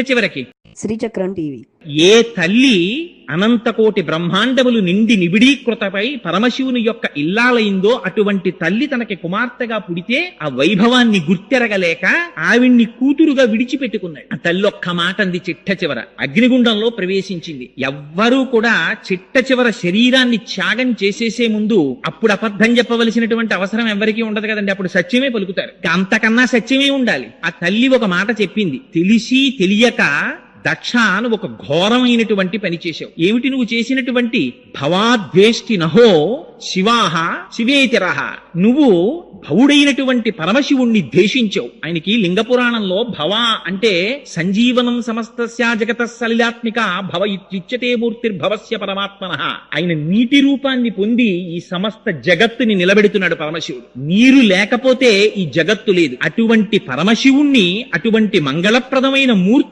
చివరికి శ్రీచక్రం టీవీ. ఏ తల్లి అనంతకోటి బ్రహ్మాండములు నిండి నిబిడీకృతపై పరమశివుని యొక్క ఇల్లాలైందో అటువంటి తల్లి తనకి కుమార్తెగా పుడితే ఆ వైభవాన్ని గుర్తెరగలేక ఆవిడ్ని కూతురుగా విడిచిపెట్టుకున్నాడు. ఆ తల్లి ఒక్క మాట అంది చిట్ట చివర, అగ్నిగుండంలో ప్రవేశించింది. ఎవ్వరూ కూడా చిట్ట చివర శరీరాన్ని త్యాగం చేసేసే ముందు అప్పుడు అబద్ధం చెప్పవలసినటువంటి అవసరం ఎవరికీ ఉండదు కదండి. అప్పుడు సత్యమే పలుకుతారు. అంతకన్నా సత్యమే ఉండాలి. ఆ తల్లి ఒక మాట చెప్పింది, తెలిసి తెలియక దక్ష నువ్వు ఒక ఘోరమైనటువంటి పని చేశావు. ఏమిటి నువ్వు చేసినటువంటి? భవాద్వేష్టి నహో శివాహ శివేతిరహ, నువ్వు భవుడైనటువంటి పరమశివుణ్ణి ద్వేషించావు. ఆయనకి లింగ పురాణంలో భవ అంటే సంజీవనం సమస్తస్య జగత సలిలాత్మిక భవ ఇత్యుచ్యతే మూర్తిర్భవస్య పరమాత్మనః. ఆయన నీటి రూపాన్ని పొంది ఈ సమస్త జగత్తుని నిలబెడుతున్నాడు పరమశివుడు. నీరు లేకపోతే ఈ జగత్తు లేదు. అటువంటి పరమశివుణ్ణి, అటువంటి మంగళప్రదమైన మూర్తి